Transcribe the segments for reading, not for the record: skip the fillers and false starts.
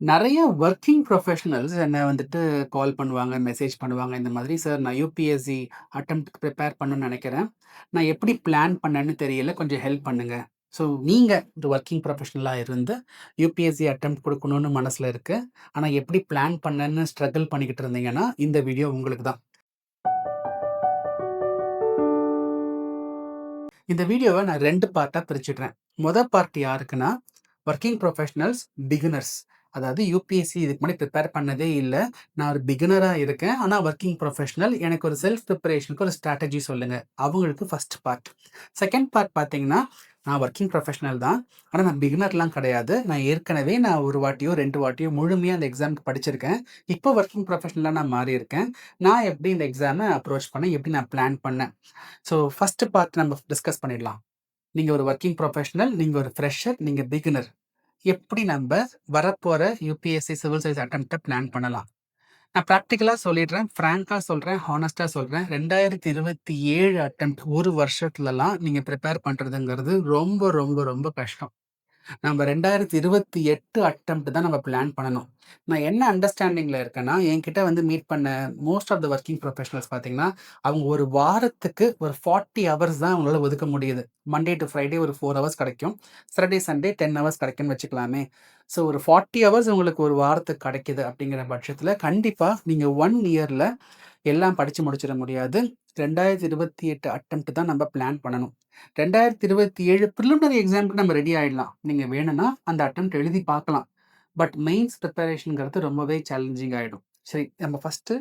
நெறைய working professionals என்ன வந்துட்டு கால் பண்ணுவாங்க, மெசேஜ் பண்ணுவாங்க. இந்த மாதிரி சார் நான் யுபிஎஸ்சி அட்டெம்ப்ட்க்கு ப்ரிப்பேர் பண்ணணும்னு நெனைக்கிறேன். நான் எப்படி பிளான் பண்ணேன்னு தெரியல. கொஞ்சம் ஹெல்ப் பண்ணுங்க. ஸோ நீங்க ஒரு வொர்க்கிங் ப்ரொஃபஷனலா இருந்து யுபிஎஸ்சி அட்டெம்ப்ட் குடுக்கணும்னு மனசுல இருக்கு. ஆனா எப்படி பிளான் பண்ணேன்னு ஸ்ட்ரகிள் பண்ணிக்கிட்டு இருந்தீங்கன்னா, இந்த வீடியோ உங்களுக்கு தான். இந்த வீடியோவ நான் 2 பார்ட்டா பிரிச்சுடுறேன். பார்ட் யாருக்குன்னா, வொர்க்கிங் ப்ரொஃபஷனல்ஸ், பிகினர்ஸ். அதாவது யுபிஎஸ்சி இதுக்கு முன்னாடி ப்ரிப்பேர் பண்ணதே இல்ல. நான் ஒரு பிகினரா இருக்கேன். ஆனா வொர்க்கிங் ப்ரொஃபஷனல். எனக்கு ஒரு செல்ஃப் ப்ரிப்பரேஷனுக்கு ஒரு ஸ்ட்ராட்டஜி சொல்லுங்க. அவங்களுக்கு ஃபர்ஸ்ட் பார்ட். செகண்ட் பார்ட் பார்த்தீங்கன்னா, நான் வொர்க்கிங் ப்ரொஃபஷனல் தான். ஆனா நான் பிகினர்லாம் கிடையாது. நான் 1 வாட்டியோ, 2 வாட்டியோ முழுமையா அந்த எக்ஸாம்க்கு படிச்சிருக்கேன். இப்போ வொர்க்கிங் ப்ரொஃபஷனலா நான் மாறியிருக்கேன். நான் எப்படி இந்த எக்ஸாம அப்ரோச் பண்ணேன், எப்படி நான் பிளான் பண்ணேன். ஸோ ஃபர்ஸ்ட் பார்ட் நம்ம டிஸ்கஸ் பண்ணிடலாம். நீங்க ஒரு வொர்க்கிங் ப்ரொஃபஷனல், நீங்க ஒரு ஃப்ரெஷர், நீங்க பிகினர். எப்படி நம்ப வரப்போற யுபிஎஸ்சி சிவில் சர்வீஸ் அட்டெம்ப்ட்ட பிளான் பண்ணலாம்? நான் பிராக்டிகலா சொல்லிடுறேன். ஃபிராங்கா சொல்றேன். ஹானஸ்ட்டா சொல்றேன். 2027 அட்டெம்ப்ட் 1 வருஷத்துலலாம் நீங்க ப்ரிப்பேர் பண்றதுங்கிறது ரொம்ப, ரொம்ப, ரொம்ப கஷ்டம். நம்ம 2028 அட்டெம்ப்ட் தான் நம்ம பிளான் பண்ணணும். நான் என்ன அண்டர்ஸ்டாண்டிங்ல இருக்கேன்னா, என்கிட்ட வந்து மீட் பண்ண most of the working professionals பார்த்தீங்கன்னா, அவங்க ஒரு வாரத்துக்கு ஒரு 40 ஹவர்ஸ் தான் அவங்களால ஒதுக்க முடியுது. மண்டே டூ ஃப்ரைடே ஒரு 4 ஹவர்ஸ் கிடைக்கும். சாட்டர்டே, சண்டே 10 ஹவர்ஸ் கிடைக்கும்னு வச்சுக்கலாமே. ஸோ ஒரு 40 ஹவர்ஸ் உங்களுக்கு ஒரு வாரத்துக்கு கிடைக்குது அப்படிங்கிற பட்சத்தில, கண்டிப்பா நீங்க 1 இயர்ல எல்லாம் படிச்சு முடிச்சிட முடியாது. 2028 அட்டெம்ப்ட் தான் நம்ம பிளான் பண்ணணும். 2027 பிரிலிமினரி எக்ஸாம்க்கு நம்ம ரெடி ஆயிடலாம். நீங்க வேணும்னா அந்த அட்டெம்ப்ட் எழுதி பார்க்கலாம். பட் மெயின்ஸ் ப்ரிப்பரேஷன்ங்கிறது ரொம்பவே சேலஞ்சிங் ஆயிடும். சரி, நம்ம ஃபர்ஸ்ட்டு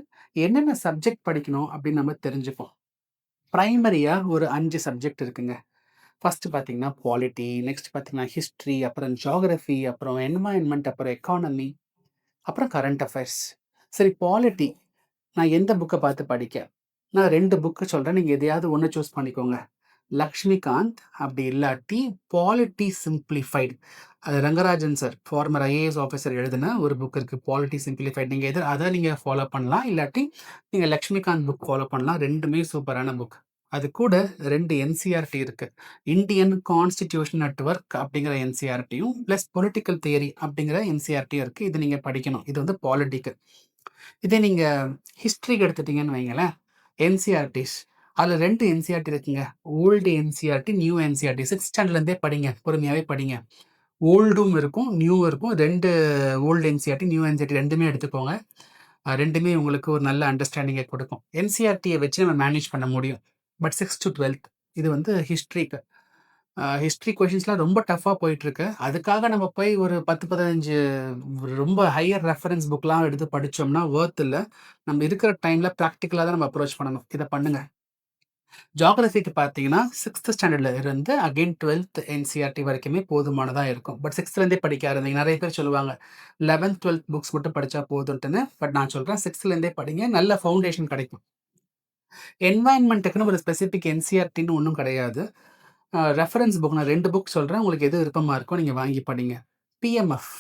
என்னென்ன சப்ஜெக்ட் படிக்கணும் அப்படின்னு நம்ம தெரிஞ்சுப்போம். பிரைமரியா ஒரு 5 சப்ஜெக்ட் இருக்குங்க. ஃபர்ஸ்ட்டு பார்த்தீங்கன்னா பாலிட்டி, நெக்ஸ்ட் பார்த்தீங்கன்னா ஹிஸ்ட்ரி, அப்புறம் ஜியோகிராஃபி, அப்புறம் என்வைரன்மென்ட், அப்புறம் எக்கானமி, அப்புறம் கரண்ட் அஃபேர்ஸ். சரி, பாலிட்டி நான் எந்த புக்க பார்த்து படிக்க? நான் 2 புக்கு சொல்றேன். நீங்க எதையாவது ஒண்ணு சூஸ் பண்ணிக்கோங்க. லக்ஷ்மிகாந்த், அப்படி இல்லாட்டி பாலிட்டி சிம்ப்ளிஃபைட். அது Rangarajan sir, former IAS officer எழுதின ஒரு புக் இருக்கு. Polity simplified. நீங்க அத நீங்க ஃபாலோ பண்ணலாம். இல்லாட்டி நீங்க லக்ஷ்மிகாந்த் புக் ஃபாலோ பண்ணலாம். 2மே சூப்பரான புக். அது கூட 2 என்சிஆர்டி இருக்கு. இந்தியன் கான்ஸ்டிடியூஷன் அட் வொர்க் அப்படிங்கிற என்சிஆர்டியும், பிளஸ் பொலிட்டிக்கல் தியரி அப்படிங்கிற என்சிஆர்டியும் இருக்கு. இது நீங்க படிக்கணும். இது வந்து பாலிட்டிக்கு. இதே நீங்க ஹிஸ்ட்ரிக்கு எடுத்துட்டீங்கன்னு வைங்களேன், என்சிஆர்டிஸ். அதுல 2 என்சிஆர்டி இருக்குங்க. Old NCERT, new NCERT. 6த் ஸ்டாண்டர்ட்லேருந்தே படிங்க. பொறுமையாவே படிங்க. ஓல்டும் இருக்கும், நியூவும் இருக்கும். 2 ஓல்டு என்சிஆர்டி, நியூ என்சிஆர்டி 2மே எடுத்துக்கோங்க. 2மே உங்களுக்கு ஒரு நல்ல அண்டர்ஸ்டாண்டிங்க குடுக்கும். என்சிஆர்டிய வச்சு நம்ம மேனேஜ் பண்ண முடியும். பட் 6த் டூ 12த் இது வந்து ஹிஸ்ட்ரிக்கு. ஹிஸ்ட்ரி கொஷின்ஸ்லாம் ரொம்ப டஃப்பா போயிட்டுருக்கு. அதுக்காக நம்ம போய் ஒரு 10, 15 ரொம்ப ஹையர் ரெஃபரன்ஸ் புக்லாம் எடுத்து படிச்சோம்னா வொர்த் இல்ல. நம்ம இருக்கிற டைம்ல பிராக்டிகலா தான் நம்ம அப்ரோச் பண்ணணும். இத பண்ணுங்க. ஜியோகிராஃபிக்கு பார்த்தீங்கன்னா, 6த் ஸ்டாண்டர்ட்ல இருந்து அகைன் 12த் என்சிஆர்டி வரைக்குமே போதுமானதா இருக்கும். பட் 6த்லேருந்தே படிக்க ஆரம்பிங்க. நெறைய பேர் சொல்லுவாங்க, 11த், 12த் புக்ஸ் மட்டும் படிச்சா போதுன்ட்டுன்னு. பட் நான் சொல்றேன் 6த்லேருந்தே படிங்க. நல்ல ஃபவுண்டேஷன் கிடைக்கும். என்வைரன்மென்ட்க்குன்னு ஒரு ஸ்பெசிஃபிக் என்சிஆர்டின்னு ஒண்ணும் கிடையாது. ரெஃபரன்ஸ் புக் நான் 2 புக் சொல்றேன். உங்களுக்கு எது விருப்பமா இருக்கோ நீங்க வாங்கி படிங்க. பிஎம்எஃப்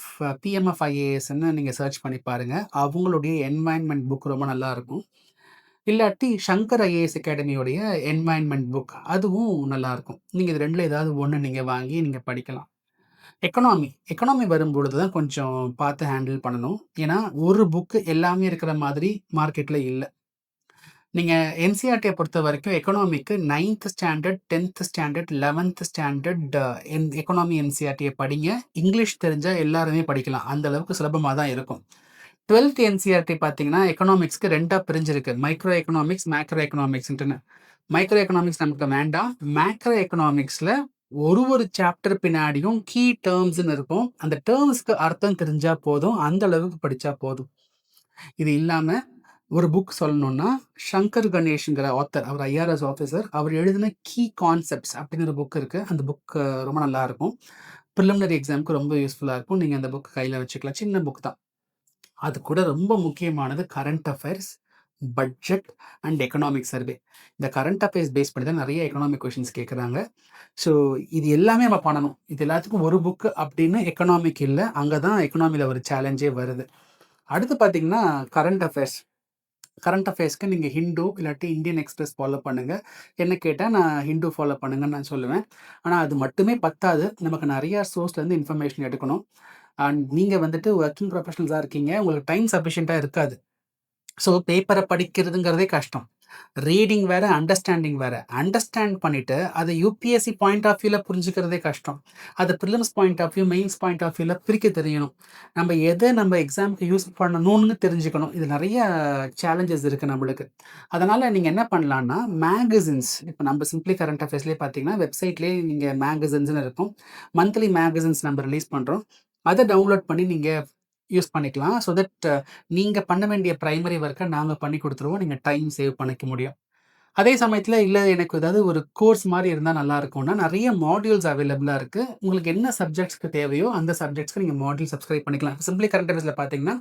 பிஎம்எஃப் ஐஏஎஸ்ன்னு நீங்க சர்ச் பண்ணி பாருங்க. அவங்களுடைய என்வைரன்மென்ட் புக் ரொம்ப நல்லாருக்கும். இல்லாட்டி சங்கர் ஐஏஎஸ் அகாடமியோடைய என்வைரன்மென்ட் புக் அதுவும் நல்லாருக்கும். நீங்க இது 2ல ஏதாவது ஒண்ணு நீங்க வாங்கி நீங்க படிக்கலாம். எக்கானமி வரும்பொழுது தான் கொஞ்சம் பார்த்து ஹேண்டில் பண்ணணும். ஏன்னா, ஒரு புக் எல்லாமே இருக்கிற மாதிரி மார்க்கெட்ல இல்ல. நீங்க என்சிஆர்டிய பொறுத்தவரைக்கும் எக்கனாமிக்கு 9த் ஸ்டாண்டர்ட், 10த் ஸ்டாண்டர்ட், 11த் ஸ்டாண்டர்ட் எக்கனாமி என்சிஆர்டிய படிங்க. இங்கிலீஷ் தெரிஞ்சா எல்லாருமே படிக்கலாம். அந்த அளவுக்கு சுலபமா தான் இருக்கும். 12த் என்சிஆர்டி பார்த்தீங்கன்னா, எக்கனாமிக்ஸ்க்கு 2ஆ பிரிஞ்சிருக்கு. மைக்ரோ எக்கனாமிக்ஸ், மேக்ரோ எக்கனாமிக்ஸ்ன்ட்டுன்னு. மைக்ரோ எக்கனாமிக்ஸ் நமக்கு வேண்டாம். மேக்ரோ எக்கனாமிக்ஸ்ல ஒரு சாப்டர் பின்னாடியும் கீ டெர்ம்ஸ்ன்னு இருக்கும். அந்த டெர்ம்ஸ்க்கு அர்த்தம் தெரிஞ்சா போதும். அந்த அளவுக்கு படிச்சா போதும். இது இல்லாம ஒரு புக் சொல்லணும்னா, சங்கர் கணேஷ்ங்கிற ஆத்தர். அவர் ஐஆர்எஸ் ஆஃபீசர். அவர் எழுதின கீ கான்செப்ட்ஸ் அப்படின்னு ஒரு புக் இருக்கு. அந்த புக் ரொம்ப நல்லாருக்கும். பிரிலிமினரி எக்ஸாம்க்கு ரொம்ப யூஸ்ஃபுல்லா இருக்கும். நீங்க அந்த புக் கையில வச்சுக்கலாம். சின்ன புக் தான். அது கூட ரொம்ப முக்கியமானது current affairs, budget and economic survey. இந்த கரண்ட் அஃபேர்ஸ் பேஸ் பண்ணி தான் நெறைய எக்கனாமிக் கொஸ்டின்ஸ் கேட்குறாங்க. ஸோ இது எல்லாமே நம்ம பண்ணணும். இது எல்லாத்துக்கும் ஒரு புக் அப்படின்னு எக்கனாமிக் இல்ல. அங்க தான் எக்கனாமில ஒரு சேலஞ்சே வருது. அடுத்து பார்த்தீங்கன்னா, கரண்ட் அஃபேர்ஸ். கரண்ட் அஃபேர்ஸ்க்கு நீங்க ஹிண்டு இல்லாட்டி இந்தியன் எக்ஸ்பிரஸ் ஃபாலோ பண்ணுங்க. என்ன கேட்டா நான் ஹிண்டு ஃபாலோ பண்ணுங்கன்னு நான் சொல்லுவேன். ஆனா அது மட்டுமே பத்தாது. நமக்கு நெறைய சோர்ஸ்லேருந்து இன்ஃபர்மேஷன் எடுக்கணும். அண்ட் நீங்க வந்துட்டு வொர்க்கிங் ப்ரொஃபஷனல்ஸா இருக்கீங்க. உங்களுக்கு டைம் சஃபிஷியன்ட்டா இருக்காது. ஸோ பேப்பர படிக்கிறதுங்கிறதே கஷ்டம். ரீடிங் வேற, அண்டர்ஸ்டாண்டிங் வேற. அண்டர்ஸ்டாண்ட் பண்ணிட்டு, அத யுபிஎஸ்சி பாயிண்ட் ஆஃப் வியூல புரிஞ்சுக்கிறதே கஷ்டம். அத prelims point of view, mains point of வியூல பிரிக்க தெரியணும். நம்ம எத நம்ம எக்ஸாம்க்கு யூஸ் பண்ணணும்னு தெரிஞ்சுக்கணும். இது நெறைய சேலஞ்சஸ் இருக்கு நம்மளுக்கு. அதனால நீங்க என்ன பண்ணலான்னா, மேகசின்ஸ் இப்ப நம்ம சிம்ப்ளி கரண்ட் அஃபேர்ஸ்லயே பார்த்தீங்கன்னா, வெப்சைட்லயே நீங்க மேகசின்ஸ்ன்னு இருக்கும். மந்த்லி மேகசின்ஸ் நம்ம ரிலீஸ் பண்றோம். அத டவுன்லோட் பண்ணி நீங்க யூஸ் பண்ணிக்கலாம். ஸோ தட் நீங்க பண்ண வேண்டிய பிரைமரி ஒர்க்க நாங்க பண்ணி குடுத்துருவோம். நீங்க டைம் சேவ் பண்ணிக்க முடியும். அதே சமயத்துல இல்ல எனக்கு ஏதாவது ஒரு கோர்ஸ் மாரி இருந்தா நல்லா இருக்கும்னா, நெறைய மாடியூல்ஸ் அவைலபிளா இருக்கு. உங்களுக்கு என்ன சப்ஜெக்ட்ஸ்க்கு தேவையோ, அந்த சப்ஜெக்ட்ஸ்க்கு நீங்க மாடியூல் சப்ஸ்கிரைப் பண்ணிக்கலாம். சிம்ப்ளி கரண்ட் அஃபேர்ஸ்ல பார்த்தீங்கன்னா,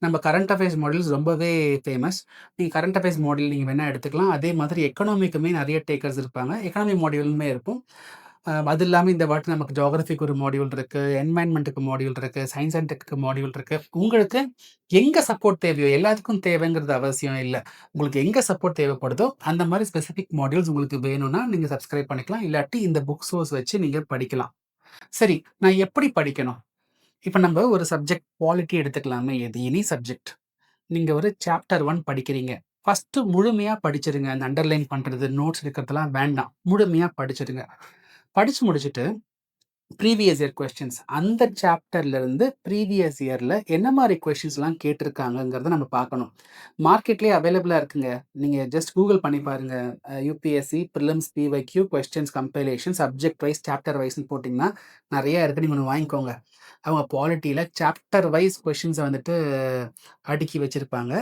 நம்ம கரண்ட் அஃபேர்ஸ் மாடியூல்ஸ் ரொம்பவே ஃபேமஸ். நீங்க கரண்ட் அஃபேர்ஸ் மாடியூல் நீங்க வேணா எடுத்துக்கலாம். அதே மாதிரி எக்கனாமிக்குமே நெறைய டேக்கர்ஸ் இருப்பாங்க. எக்கனாமி மாடியூலுமே இருக்கும். அது இல்லாம இந்த வாட்டி நமக்கு ஜியோகிராஃபிக்கு ஒரு மாடியூல் இருக்கு. என்வைரன்மென்ட்க்கு மாடியூல் இருக்கு. சயன்ஸ் அண்ட் டெக்க்கு மாடியூல் இருக்கு. உங்களுக்கு எங்க சப்போர்ட் தேவையோ, எல்லாத்துக்கும் தேவைங்கிறது அவசியம் இல்ல. உங்களுக்கு எங்க சப்போர்ட் தேவைப்படுதோ, அந்த மாரி ஸ்பெசிஃபிக் மாடியூல்ஸ் உங்களுக்கு வேணும்னா, நீங்க சப்ஸ்கிரைப் பண்ணிக்கலாம். இல்லாட்டி இந்த புக் சோர்ஸ் வச்சு நீங்க படிக்கலாம். சரி, நான் எப்படி படிக்கணும்? இப்ப நம்ம ஒரு சப்ஜெக்ட் பாலிட்டி எடுத்துக்கலாமே, எது எனி சப்ஜெக்ட். நீங்க ஒரு சாப்டர் 1 படிக்கிறீங்க. ஃபர்ஸ்ட்டு முழுமையா படிச்சிருங்க. அந்த அண்டர்லைன் பண்றது, நோட்ஸ் எடுக்கிறதெல்லாம் வேண்டாம். முழுமையா படிச்சிடுங்க. படிச்சு முடிச்சுட்டு ப்ரீவியஸ் இயர் கொஸ்டின்ஸ் அந்த சாப்டர்ல இருந்து ப்ரீவியஸ் இயர்ல என்ன மாரி கொஸ்டின்ஸ்லாம் கேட்டிருக்காங்கங்கிறத நம்ம பார்க்கணும். மார்க்கெட்லயே அவைலபிளா இருக்குங்க. நீங்க ஜஸ்ட் கூகுள் பண்ணி பாருங்க. UPSC prelims PYQ questions compilation subject wise, chapter வைஸ்ன்னு போட்டீங்கன்னா, நெறைய இருக்கு. நீங்க ஒண்ணு வாங்கிக்கோங்க. அவங்க பாலிட்டில சாப்டர் வைஸ் கொஸ்டின்ஸ வந்துட்டு அடுக்கி வச்சிருப்பாங்க.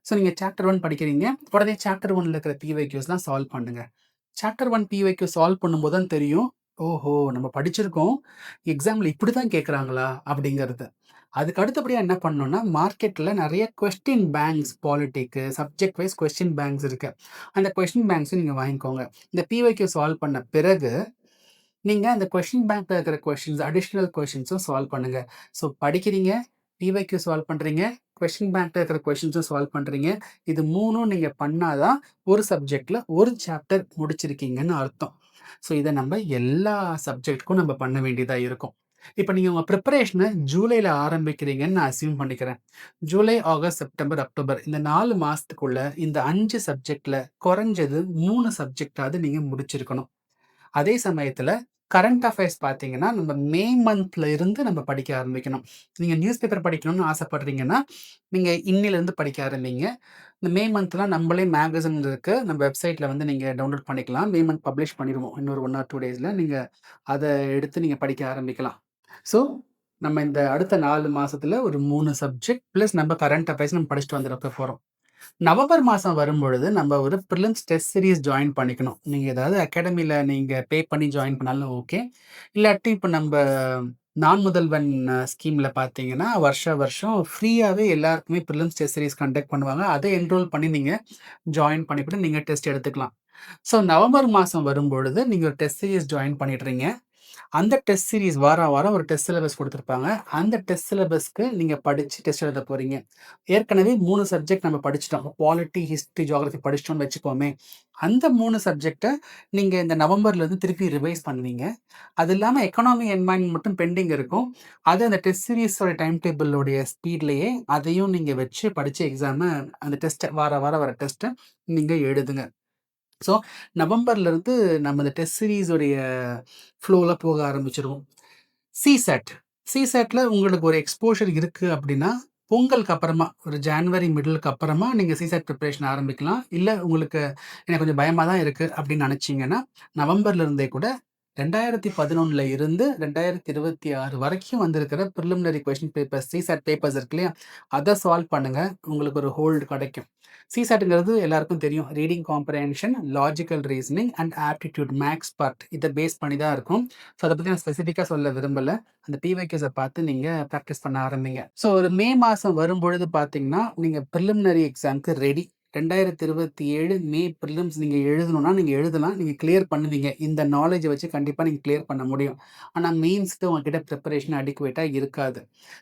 ஸோ நீங்க சாப்டர் 1 படிக்கிறீங்க. உடனே சாப்டர் 1ல இருக்கிற பிஒய்க்யூஸ்லாம் சால்வ் பண்ணுங்க. சாப்டர் 1 பிஒய்க்யூ சால்வ் பண்ணும்போது தான் தெரியும். ஓஹோ! நம்ம படிச்சிருக்கோம். எக்ஸாம்ல இப்படிதான் கேட்கறாங்களா? அப்படிங்கிறது. அதுக்கு அடுத்தபடியா என்ன பண்ணணும்னா, மார்க்கெட்ல நெறைய கொஸ்டின் பேங்க்ஸ் பாலிட்டிக்கு, சப்ஜெக்ட் வைஸ் கொஸ்டின் பேங்க்ஸ் இருக்கு. அந்த கொஸ்டின் பேங்க்ஸ நீங்க வாங்கிக்கோங்க. இந்த பிஒய்க்யூ சால்வ் பண்ண பிறகு, நீங்க அந்த கொஸ்டின் பேங்க்ல இருக்கிற கொஸ்டின்ஸ், அடிஷனல் கொஸ்டின்ஸும் சால்வ் பண்ணுங்க. ஸோ படிக்கிறீங்க, பிஒய்க்யூ சால்வ் பண்றீங்க, கொஸ்டின் பேங்க்ல இருக்கிற கொஸ்டின்ஸும் சால்வ் பண்றீங்க. இது 3ம் நீங்க பண்ணா தான் ஒரு சப்ஜெக்ட்ல ஒரு சாப்டர் முடிச்சிருக்கீங்கன்னு அர்த்தம். ஸோ இத நம்ம எல்லா சப்ஜெக்ட்க்கும் நம்ம பண்ண வேண்டியதா இருக்கும். இப்ப நீங்க உங்க பிரிப்பரேஷன ஜூலைல ஆரம்பிக்கிறீங்கன்னு நான் அஸ்யூம் பண்ணிக்கிறேன். ஜூலை, ஆகஸ்ட், செப்டம்பர், அக்டோபர் இந்த 4 மாசத்துக்குள்ள இந்த 5 சப்ஜெக்ட்ல குறைஞ்சது 3 சப்ஜெக்ட்டாவது நீங்க முடிச்சிருக்கணும். அதே சமயத்துல கரண்ட் அஃபேர்ஸ் பார்த்தீங்கன்னா, நம்ம மே மந்த்ல இருந்து நம்ம படிக்க ஆரம்பிக்கணும். நீங்க நியூஸ் பேப்பர் படிக்கணும்னு ஆசைப்படுறீங்கன்னா, நீங்க இன்னிலிருந்து படிக்க ஆரம்பிங்க. இந்த மே மந்த்லாம் நம்மளே மேகசின் இருக்கு. நம்ம வெப்சைட்ல வந்து நீங்க டவுன்லோட் பண்ணிக்கலாம். மே மந்த் பப்ளிஷ் பண்ணிருவோம். இன்னொரு 1 ஆர் 2 டேஸ்ல நீங்க அத எடுத்து நீங்க படிக்க ஆரம்பிக்கலாம். ஸோ, நம்ம இந்த அடுத்த 4 மாசத்துல ஒரு 3 சப்ஜெக்ட் பிளஸ் நம்ம கரண்ட் அஃபேர்ஸ் நம்ம படிச்சுட்டு வந்துருக்க போறோம். நவம்பர் மாசம் வரும்பொழுது, நம்ம ஒரு பிரிலிம்ஸ் டெஸ்ட் சீரிஸ் ஜாயின் பண்ணிக்கணும். நீங்க ஏதாவது அகாடமில நீங்க பே பண்ணி ஜாயின் பண்ணாலும் ஓகே. இல்லாட்டி இப்ப நம்ப நான் முதல்வன் ஸ்கீம்ல பார்த்தீங்கன்னா, வருஷம் ஃப்ரீயாவே எல்லாருக்குமே பிரிலிம்ஸ் டெஸ்ட் சீரிஸ் கண்டக்ட் பண்ணுவாங்க. அத என்ரோல் பண்ணி நீங்க ஜாயின் பண்ணிக்கூட நீங்க டெஸ்ட் எடுத்துக்கலாம். ஸோ நவம்பர் மாசம் வரும்பொழுது, நீங்க ஒரு டெஸ்ட் சீரிஸ் ஜாயின் பண்ணிடுறீங்க. அந்த டெஸ்ட் சீரிஸ் வாரம் ஒரு டெஸ்ட் சிலபஸ் குடுத்துருப்பாங்க. அந்த டெஸ்ட் சிலபஸ்க்கு நீங்க படிச்சு டெஸ்ட் எழுத போறீங்க. ஏற்கனவே 3 சப்ஜெக்ட் நம்ம படிச்சுட்டோம். பாலிட்டி, ஹிஸ்டரி, ஜியோகிராஃபி படிச்சுட்டோம்னு வச்சுப்போமே. அந்த 3 சப்ஜெக்ட்ட நீங்க இந்த நவம்பர்லேருந்து திருப்பி ரிவைஸ் பண்ணுவீங்க. அது இல்லாம எக்கனாமி, என்வைரன்மென்ட் மட்டும் பெண்டிங் இருக்கும். அது அந்த டெஸ்ட் சீரிஸோட டைம் டேபிளோடைய ஸ்பீட்லயே அதையும் நீங்க வச்சு படிச்சு எக்ஸாம அந்த டெஸ்ட்ட வாரம் வர டெஸ்ட்ட நீங்க எழுதுங்க. ஸோ நவம்பர்லேருந்து நம்ம இந்த டெஸ்ட் சீரிஸோடைய ஃப்ளோல போக ஆரம்பிச்சுருவோம். சிசேட். சிசேட்ல உங்களுக்கு ஒரு எக்ஸ்போஷர் இருக்கு அப்படின்னா, பொங்கலுக்கு அப்புறமா ஒரு ஜான்வரி மிடிலுக்கு அப்புறமா நீங்க சிசேட் பிரிப்பரேஷன் ஆரம்பிக்கலாம். இல்ல உங்களுக்கு எனக்கு கொஞ்சம் பயமா தான் இருக்கு அப்படின்னு நினைச்சீங்கன்னா, நவம்பர்ல இருந்தே கூட 2011ல இருந்து 2026 வரைக்கும் வந்திருக்கிற பிரிலிமினரி கொஸ்டின் பேப்பர்ஸ், சிசேட் பேப்பர்ஸ் இருக்கு இல்லையா? அத சால்வ் பண்ணுங்க. உங்களுக்கு ஒரு ஹோல்டு கிடைக்கும். சிசேட்ங்கிறது எல்லாருக்கும் தெரியும். Reading comprehension, logical reasoning and aptitude maths part இத பேஸ் பண்ணி தான் இருக்கும். ஸோ அத பத்தி நான் ஸ்பெசிஃபிக்கா சொல்ல விரும்பல. அந்த பிஒய்க்யூஸ பார்த்து நீங்க பிராக்டிஸ் பண்ண ஆரம்பிங்க. ஸோ ஒரு மே மாசம் வரும்பொழுது பார்த்தீங்கன்னா, நீங்க பிரிலிமினரி எக்ஸாம்க்கு ரெடி. 2027 மே பிரிலிம்ஸ் நீங்க எழுதணும்னா, நீங்க எழுதலாம். நீங்க கிளியர் பண்ணுவீங்க. இந்த நாலேட்ஜ வச்சு கண்டிப்பா நீங்க கிளியர் பண்ண முடியும். ஆனா மெயின்ஸ்க்கு உங்ககிட்ட பிரிப்பரேஷன் அடிக்குவேட்டா இருக்காது.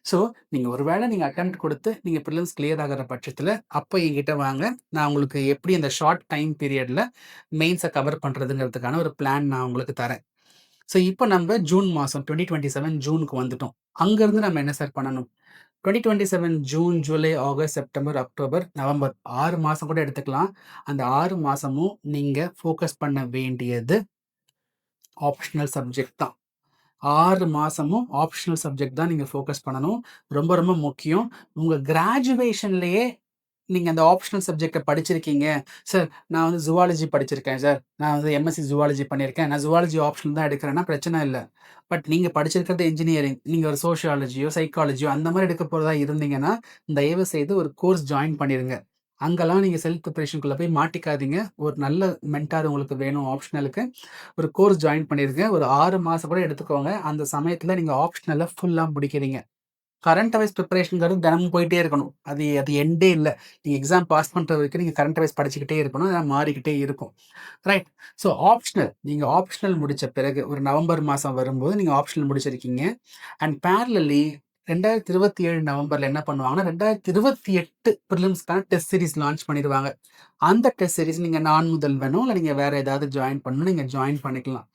ஸோ நீங்க ஒரு வேள நீங்க அட்டெம்ப்ட் குடுத்து நீங்க பிரிலிம்ஸ் கிளியர் ஆகுற பட்சத்துல, அப்ப என்கிட்ட வாங்க. நான் உங்களுக்கு எப்படி அந்த ஷார்ட் டைம் பீரியட்ல மெயின்ஸ கவர் பண்றதுங்கிறதுக்கான ஒரு பிளான் நான் உங்களுக்கு தரேன். ஸோ இப்போ நம்ம ஜூன் மாதம் 2027 ஜூனுக்கு வந்துட்டோம். அங்கேருந்து நம்ம என்ன சார் பண்ணணும்? 2027 June, July, August, September, October, November 6 மாதம் கூட எடுத்துக்கலாம். அந்த 6 மாதமும் நீங்கள் ஃபோக்கஸ் பண்ண வேண்டியது ஆப்ஷனல் சப்ஜெக்ட் தான். 6 மாதமும் ஆப்ஷனல் சப்ஜெக்ட் தான் நீங்கள் ஃபோக்கஸ் பண்ணணும். ரொம்ப ரொம்ப முக்கியம். உங்கள் கிராஜுவேஷன்லேயே நீங்க அந்த ஆப்ஷனல் சப்ஜெக்ட்ட படிச்சிருக்கீங்க. சார் நான் வந்து ஜூவாலஜி படிச்சிருக்கேன் சார். நான் வந்து எம்எஸ்சி ஜூவாலஜி பண்ணியிருக்கேன். நான் ஜூவாலஜி ஆப்ஷனல் தான் எடுக்கிறேன்னா பிரச்சனை இல்ல. பட் நீங்க படிச்சிருக்கிறது இன்ஜினியரிங். நீங்க ஒரு சோஷியாலஜியோ, சைக்காலஜியோ அந்த மாரி எடுக்க போறதா இருந்தீங்கன்னா, தயவு செய்து ஒரு கோர்ஸ் ஜாயின் பண்ணிருங்க. அங்கலாம் நீங்க செல்ஃப் ப்ரிப்பரேஷன்க்குள்ள போய் மாட்டிக்காதீங்க. ஒரு நல்ல மென்டார் உங்களுக்கு வேணும் ஆப்ஷனலுக்கு. ஒரு கோர்ஸ் ஜாயின் பண்ணிருங்க. ஒரு 6 மாசம் கூட எடுத்துக்கோங்க. அந்த சமயத்துல நீங்க ஆப்ஷனல ஃபுல்லா முடிக்கிறீங்க. கரண்ட் அஃபேர்ஸ் ப்ரிப்பரேஷன்ங்கிறது தினமும் போயிட்டே இருக்கணும். அது அது எண்டே இல்ல. நீங்க எக்ஸாம் பாஸ் பண்ற வரைக்கும் நீங்க கரண்ட் அஃபேர்ஸ் படிச்சுக்கிட்டே இருக்கணும். அதெல்லாம் மாறிக்கிட்டே இருக்கும். ரைட். ஸோ ஆப்ஷனல் நீங்க ஆப்ஷனல் முடிச்ச பிறகு ஒரு நவம்பர் மாசம் வரும்போது நீங்க ஆப்ஷனல் முடிச்சிருக்கீங்க. அண்ட் பேரலலி 2027 நவம்பர்ல என்ன பண்ணுவாங்கன்னா, 2028 பிரிலிம்ஸ்க்கான டெஸ்ட் சீரிஸ் லான்ச் பண்ணிருவாங்க. அந்த டெஸ்ட் சீரிஸ் நீங்க நான் முதல்வனோ இல்ல நீங்க வேற ஏதாவது ஜாயின் பண்ணணும் நீங்க ஜாயின் பண்ணிக்கலாம்.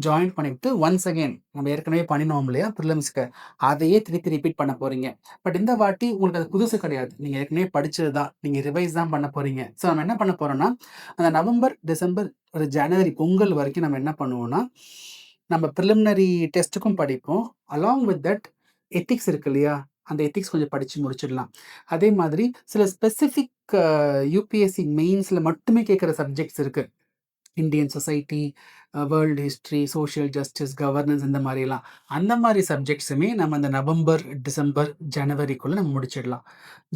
ஜாயின் பண்ணிட்டு ஒன்ஸ் அகைன் நம்ம ஏற்கனவே பண்ணினோம் இல்லையா பிரிலிம்ஸ்க்கு, அதையே திருப்பி ரிப்பீட் பண்ண போறீங்க. பட் இந்த வாட்டி உங்களுக்கு அது புதுசு கிடையாது. நீங்க ஏற்கனவே படிச்சது தான். நீங்க ரிவைஸ் தான் பண்ண போறீங்க. ஸோ நம்ம என்ன பண்ண போறோம்னா, அந்த நவம்பர், டிசம்பர், ஒரு ஜனவரி பொங்கல் வரைக்கும் நம்ம என்ன பண்ணுவோம்னா, நம்ம பிரிலிமினரி டெஸ்ட்டுக்கும் படிப்போம். அலாங் வித் தட் எத்திக்ஸ் இருக்கு இல்லையா? அந்த எத்திக்ஸ் கொஞ்சம் படிச்சு முடிச்சிடலாம். அதே மாதிரி சில ஸ்பெசிஃபிக் யுபிஎஸ்சி மெயின்ஸ்ல மட்டுமே கேட்கிற சப்ஜெக்ட்ஸ் இருக்கு. Indian society, world history, social justice, governance இந்த மாதிரிலாம். அந்த மாதிரி சப்ஜெக்ட்ஸுமே நம்ம அந்த நவம்பர், டிசம்பர், ஜனவரிக்குள்ள நம்ம முடிச்சிடலாம்.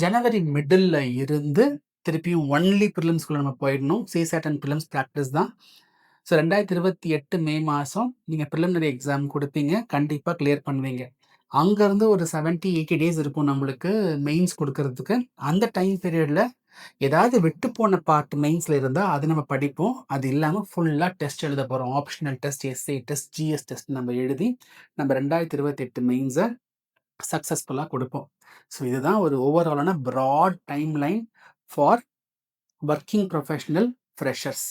ஜனவரி மிடில்ல இருந்து திருப்பியும் ஒன்லி பிரிலிம்ஸ்குள்ள நம்ம போயிடணும். சிசாட் அண்ட் பிரிலிம்ஸ் பிராக்டிஸ் தான். ஸோ 2028 மே மாதம் நீங்கள் ப்ரிலிமினரி எக்ஸாம் கொடுப்பீங்க. கண்டிப்பாக கிளியர் பண்ணுவீங்க. அங்கேருந்து ஒரு 70, 80 டேஸ் இருக்கும் நம்மளுக்கு மெயின்ஸ் கொடுக்கறதுக்கு. அந்த டைம் பீரியடில் ஏதாவது விட்டு போன பார்ட் மெயின்ஸில் இருந்தால் அது நம்ம படிப்போம். அது இல்லாமல் ஃபுல்லாக டெஸ்ட் எழுத போகிறோம். Optional test, essay test, GS test நம்ம எழுதி நம்ம 2028 மெயின்ஸை சக்ஸஸ்ஃபுல்லாக கொடுப்போம். ஸோ இதுதான் ஒரு ஓவராலான broad timeline for working professional freshers.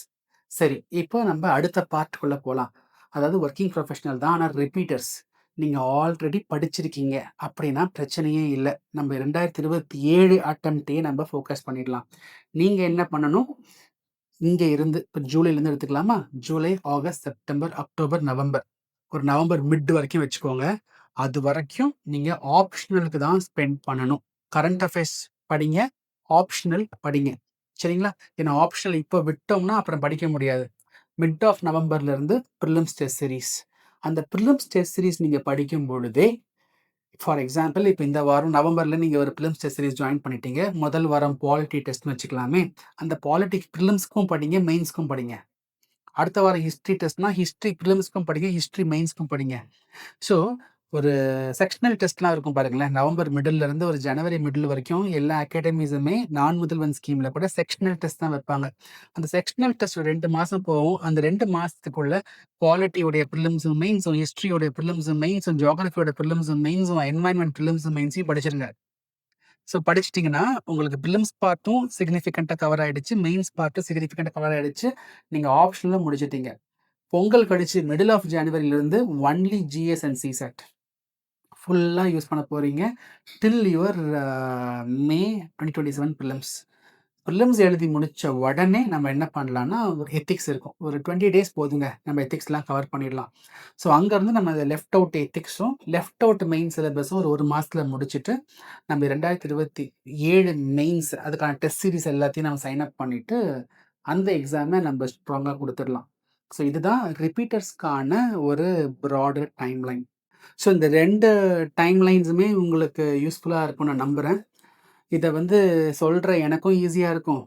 சரி, இப்போ நம்ம அடுத்த பார்ட்டுக்குள்ள போகலாம். அதாவது ஒர்க்கிங் ப்ரொஃபஷனல் தான், ஆனால் ரிப்பீட்டர்ஸ். நீங்கள் ஆல்ரெடி படிச்சிருக்கீங்க அப்படின்னா பிரச்சனையே இல்லை. நம்ம 2027 அட்டம்ப்டே நம்ம ஃபோக்கஸ் பண்ணிடலாம். நீங்கள் என்ன பண்ணணும்? இங்கே இருந்து இப்போ ஜூலைலேருந்து எடுத்துக்கலாமா? July, August, September, October, November. ஒரு நவம்பர் மிட் வரைக்கும் வச்சுக்கோங்க. அது வரைக்கும் நீங்கள் ஆப்ஷனலுக்கு தான் ஸ்பெண்ட் பண்ணணும். கரண்ட் அஃபேர்ஸ் படிங்க, ஆப்ஷனல் படிங்க. சரிங்களா? ஏன்னா ஆப்ஷனல் இப்போ விட்டோம்னா அப்புறம் படிக்க முடியாது. மிட் ஆஃப் நவம்பர்லேருந்து ப்ரிலிம்ஸ் டெஸ்ட் சீரிஸ். அந்த ப்ரிலிம்ஸ் டெஸ்ட் சீரிஸ் நீங்கள் படிக்கும் பொழுதே, ஃபார் எக்ஸாம்பிள் இப்போ இந்த வாரம் நவம்பரில் நீங்கள் ஒரு ப்ரிலிம்ஸ் டெஸ்ட் சீரிஸ் ஜாயின் பண்ணிட்டீங்க. முதல் வாரம் பாலிட்டி டெஸ்ட்னு வச்சுக்கலாமே. அந்த பாலிட்டி ப்ரிலிம்ஸ்க்கும் படிங்க, மெயின்ஸ்க்கும் படிங்க. அடுத்த வாரம் ஹிஸ்ட்ரி டெஸ்ட்னா ஹிஸ்ட்ரி ப்ரிலிம்ஸ்க்கும் படிங்க, ஹிஸ்ட்ரி மெயின்ஸ்க்கும் படிங்க. ஸோ ஒரு செக்ஷனல் டெஸ்ட்லாம் இருக்கும் பாருங்களேன். நவம்பர் மிடில்ல இருந்து ஒரு ஜனவரி மிடில் வரைக்கும் எல்லா அகாடமிஸுமே நான் முதல்வன் ஸ்கீம்ல கூட செக்ஷனல் டெஸ்ட் தான் வைப்பாங்க. அந்த செக்ஷனல் டெஸ்ட் 2 மாசம் போகும். அந்த 2 மாசத்துக்குள்ள பாலிட்டியோடைய ப்ரிலிம்ஸும் மெயின்ஸும், ஹிஸ்ட்ரியோடைய ப்ரிலிம்ஸும் மெயின்ஸும், ஜியோகிராஃபியோட ப்ரிலிம்ஸும் மெயின்ஸும், என்வாயன்மெண்ட் ப்ரிலிம்ஸும் மெயின்ஸையும் படிச்சிருங்க. ஸோ படிச்சிட்டிங்கன்னா உங்களுக்கு ப்ரிலிம்ஸ் பார்ட்டும் சிக்னிஃபிகண்ட்டாக கவர் ஆயிடுச்சு. மெயின்ஸ் பார்ட்டும் சிக்னிஃபிகண்ட்டாக கவர் ஆயிடுச்சு. நீங்க ஆப்ஷனலும் முடிச்சிட்டீங்க. பொங்கல் கழிச்சு மிடில் ஆஃப் ஜனவரியிலிருந்து ஒன்லி ஜிஎஸ் அண்ட் சிசாட் ஃபுல்லாக யூஸ் பண்ண போகிறீங்க. Till your May 2027 prelims. Prelims எழுதி முடித்த உடனே நம்ம என்ன பண்ணலான்னா, ஒரு எத்திக்ஸ் இருக்கும். ஒரு 20 டேஸ் போதுங்க. நம்ம எத்திக்ஸ்லாம் கவர் பண்ணிடலாம். ஸோ அங்கேருந்து நம்ம லெஃப்ட் அவுட் எத்திக்ஸும், லெஃப்ட் அவுட் மெயின் சிலபஸும் ஒரு மாதத்தில் முடிச்சுட்டு, நம்ம 2027 மெயின்ஸ் அதுக்கான டெஸ்ட் சீரிஸ் எல்லாத்தையும் நம்ம சைன் அப் பண்ணிவிட்டு, அந்த எக்ஸாமை நம்ம ஸ்ட்ராங்காக கொடுத்துடலாம். ஸோ இதுதான் ரிப்பீட்டர்ஸ்க்கான ஒரு ப்ராடர் டைம்லைன். ஸோ இந்த 2 டைம்லைன்ஸுமே உங்களுக்கு யூஸ்ஃபுல்லா இருக்கும்னு நான் நம்புறேன். இத வந்து சொல்ற எனக்கும் ஈஸியா இருக்கும்.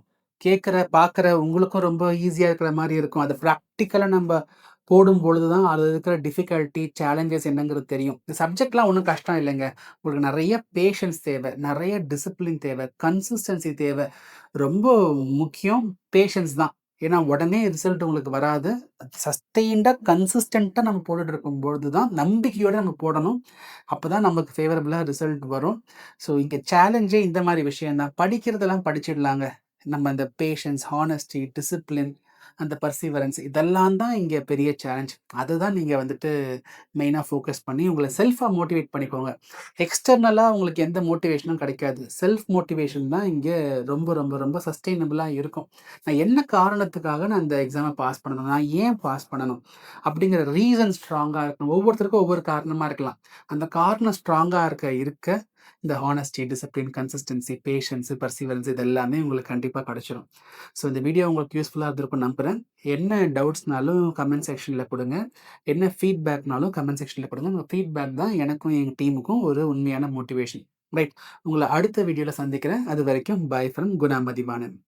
கேட்கிற, பார்க்குற உங்களுக்கும் ரொம்ப ஈஸியா இருக்கிற மாரி இருக்கும். அத ப்ராக்டிகலா நம்ப போடும்பொழுது தான் அதுல இருக்கிற டிஃபிகல்ட்டி, சேலஞ்சஸ் என்னங்கிறது தெரியும். இந்த சப்ஜெக்ட்லாம் ஒண்ணும் கஷ்டம் இல்லைங்க. உங்களுக்கு நெறைய பேஷன்ஸ் தேவை, நெறைய டிசிப்ளின் தேவை, கன்சிஸ்டன்சி தேவை. ரொம்ப முக்கியம் பேஷன்ஸ் தான். ஏன்னா உடனே ரிசல்ட் உங்களுக்கு வராது. சஸ்டெயின்டா, கன்சிஸ்டன்ட்டா நம்ம போட்டுட்டு இருக்கும்பொழுது தான் நம்பிக்கையோட நம்ம போடணும். அப்பதான் நமக்கு ஃபேவரபிளா ரிசல்ட் வரும். ஸோ இங்க சேலஞ்சே இந்த மாரி விஷயம் தான். படிக்கிறதெல்லாம் படிச்சிடலாங்க. நம்ம அந்த பேஷன்ஸ், ஹானஸ்டி, டிசிப்ளின் அந்த பர்சீவரன்ஸ் இதெல்லாம் தான் இங்க பெரிய சேலஞ்ச். அதுதான் நீங்க வந்துட்டு மெயினா ஃபோக்கஸ் பண்ணி உங்கள செல்ஃபா மோட்டிவேட் பண்ணிக்கோங்க. எக்ஸ்டர்னலா உங்களுக்கு எந்த மோட்டிவேஷனும் கிடைக்காது. செல்ஃப் மோட்டிவேஷன் தான் இங்க ரொம்ப, ரொம்ப, ரொம்ப சஸ்டெய்னபிளா இருக்கும். நான் என்ன காரணத்துக்காக நான் இந்த எக்ஸாம பாஸ் பண்ணணும்? நான் ஏன் பாஸ் பண்ணணும்? அப்படிங்கிற ரீசன் ஸ்ட்ராங்கா இருக்கணும். ஒவ்வொருத்தருக்கும் ஒவ்வொரு காரணமா இருக்கலாம். அந்த காரணம் ஸ்ட்ராங்கா இருக்க இந்த honesty, discipline, consistency, patience, perseverance இது எல்லாமே உங்களுக்கு கண்டிப்பா கிடைச்சிரும். ஸோ இந்த வீடியோ உங்களுக்கு யூஸ்ஃபுல்லா இருந்திருக்கும்னு நம்புறேன். என்ன டவுட்ஸ்னாலும் கமெண்ட் செக்ஷன்ல குடுங்க. என்ன ஃபீட்பேக்னாலும் கமெண்ட் செக்ஷன்ல குடுங்க. உங்க ஃபீட்பேக் தான் எனக்கும் எங்க டீமுக்கும் ஒரு உண்மையான மோட்டிவேஷன். ரைட். உங்கள அடுத்த வீடியோல சந்திக்கிறேன். அதுவரைக்கும் பாய் ஃப்ரம் குணா மதிவாணன்.